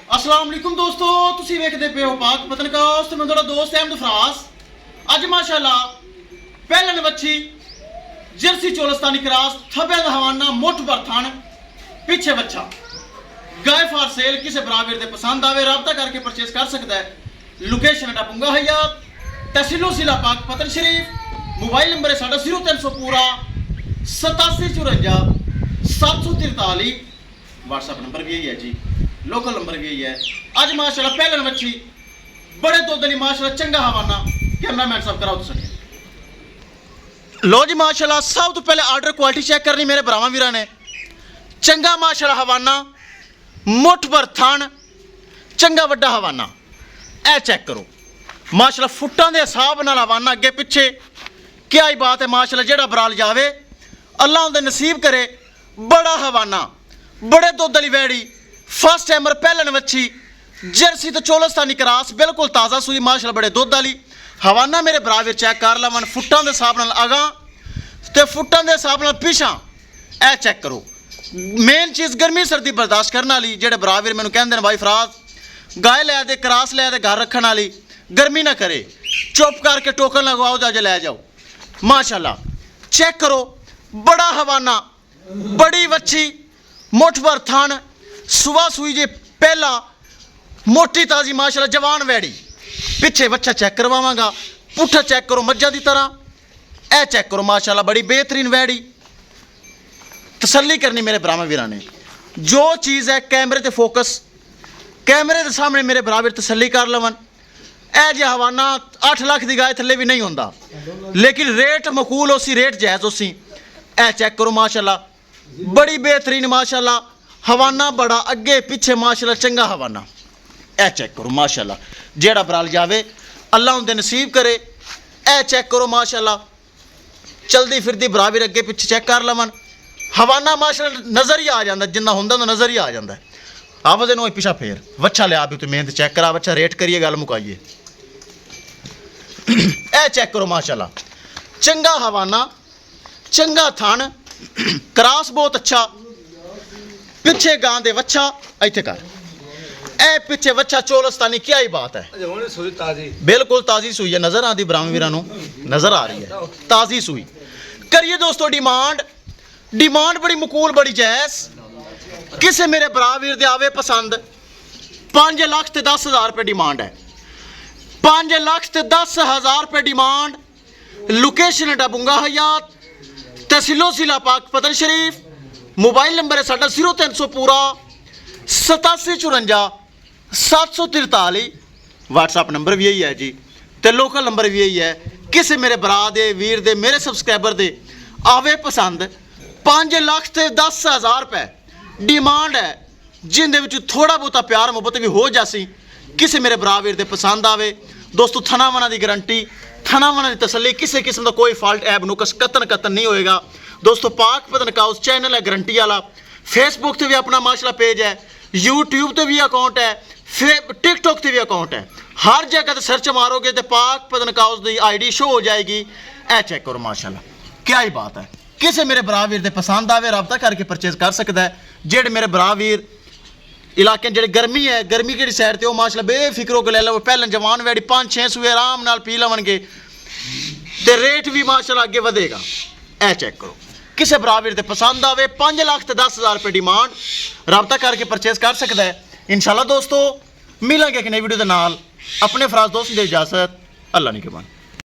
अस्सलाम वालेकुम दोस्तों, तुसी वेखदे पे हो पाक पतनकास ते मैं थोड़ा दोस्त अहमद फरास। अज माशाल्लाह पहलन वच्छी जर्सी चोलस्तानी क्रॉस थब्बे दा हवाना मुठ भर थन पिछे बच्चा गाय फॉर सेल किसे बराबर दे पसंद आवे राबता करके परचेज कर सकता है। लोकेशन है पुंगा हयात तहसीलो जिला पाक पतन शरीफ। मोबाइल नंबर है साडा 0300 पूरा 8754 743। व्हाट्सएप नंबर भी यही है जी, लोकल नंबर भी यही है। अज माशाल्लाह पहलन वच्छी बड़े दुध दी माशाल्लाह चंगा हवाना कैमरामैन साहब कराओ तो सके। लो जी माशाल्लाह सब तो पहले आर्डर क्वालिटी चेक करनी मेरे भरावां वीरां ने। चंगा माशाल्लाह हवाना मुठ भर थान चंगा वड्डा हवाना ए चेक करो माशाल्लाह फुट्टां दे हिसाब नाल हवाना अगे पिछे क्या ही बात है माशाल्लाह। जेड़ा बराल जावे अल्लाह उनदे नसीब करे बड़ा हवाना बड़े दुध वाली वैड़ी फर्स्ट टाइमर पहलन वच्छी जर्सी तो चोलस्तानी क्रॉस बिल्कुल ताज़ा सूई माशाल्लाह बड़े दुध वाली हवाना मेरे बराबर चेक कर लवन फुट्टां दे हिसाब नाल अगां ते फुट्टां दे हिसाब नाल पिछां ए चेक करो। मेन चीज़ गर्मी सर्दी बर्दाश्त करने वाली जेडे बराबर मैनू कहंदे ने भाई फराज गाय लै दे क्रॉस लै दे घर रखने वाली गर्मी ना करे चुप करके टोकन लगवाओ तो अज लै जाओ माशाल्लाह। चेक करो बड़ा हवाना बड़ी वच्छी मुठ भर थान सुबह सुई जे पहला मोटी ताजी माशाल्लाह जवान वैड़ी पिछे बच्चा चेक करवावांगा पुट्ठा चेक करो मज्जा की तरह ए चेक करो माशाल्लाह बड़ी बेहतरीन वैड़ी। तसल्ली करनी मेरे भरावां वीरां ने जो चीज़ है कैमरे ते फोकस कैमरे के सामने मेरे बराबर तसल्ली कर लवन। ए जे हवाना 8 लाख की गाय थले भी नहीं होंदा लेकिन रेट मकूल उसी रेट जायज़ उसी ए चेक करो माशाल्लाह बड़ी बेहतरीन माशाल्लाह हवाना बड़ा अगे पिछे माशाल्लाह चंगा हवाना ए चेक करो माशाल्लाह। जेड़ा बराल जावे अल्लाह उनके नसीब करे ए चेक करो माशाल्लाह चलती फिरती बराबर अगे पिछे चेक कर लवन हवाना माशाल्लाह नज़र ही आ जाता जिन्ना होंदा तो नज़र ही आ जाता है। आवज नो पिछा फेर वच्छा लिया भी तू मेहनत चेक करा बच्चा रेट करिए गल मुकाइए ए चेक करो माशाल्लाह चंगा हवाना चंगा थान क्रॉस बहुत अच्छा पिछे गां दे वच्छा इत्थे कर ए पिछे वच्छा चोलस्तानी क्या ही बात है बिल्कुल ताज़ी सूई है नज़र आती ब्राह्मण वीरां नूं नज़र आ रही है ताज़ी सूई। करिए दोस्तों डिमांड बड़ी मकूल बड़ी जायज़ किसे मेरे भरा वीर दे आवे पसंद 5 लाख ते 10,000 रुपये डिमांड है 5 लाख ते 10,000 रुपये डिमांड। लोकेशन है डबुंगा हयात तहसीलो जिला पाक पतन शरीफ। मोबाइल नंबर है साडा 0300 पूरा 8754 743। व्हाट्सएप नंबर भी यही है जी ते लोकल नंबर भी यही है। किसे मेरे भरा दे वीर दे मेरे सबसक्राइबर दे आवे पसंद 5 लाख ते 10,000 रुपये डिमांड है जिंदे विच थोड़ा बहुता प्यार मुहब्बत भी हो जासी किसी मेरे भरा वीर दे पसंद आवे। दोस्तों थनावना की गारंटी थनावना की तसल्ली किसी किस्म का कोई फॉल्ट ऐब नुकस कतन नहीं होएगा। दोस्तों पाक पतनकाउस चैनल है गारंटी वाला। फेसबुक से भी अपना माशाल्लाह पेज है यूट्यूब पे भी अकाउंट है टिकटॉक पे भी अकाउंट है। हर जगह तो सर्च मारोगे तो पाक पतनकाउस की ID शो हो जाएगी। ए चेक करो माशाल्लाह क्या ही बात है किसी मेरे भरा वीर दे पसंद आवे रबता करके परचेज कर सकता है। जेडे मेरे भरा वीर इलाके जेडे गर्मी है गर्मी की साइड ते माशाल्लाह बेफिक्र होकर ले लो पहले जवान वैड़ी 5-6 सूए आराम नाल पी लवणगे ते रेट भी माशाल्लाह अगे वधेगा। ए चेक करो किसी भरा वीर दे पसंद आवे 5 लाख ते 10,000 रुपये डिमांड रबता करके परचेज कर सकता है। इंशाल्लाह दोस्तों मिलेंगे एक नई वीडियो के नाल अपने फराज दोस्त की इजाजत अल्लाह ने के मान।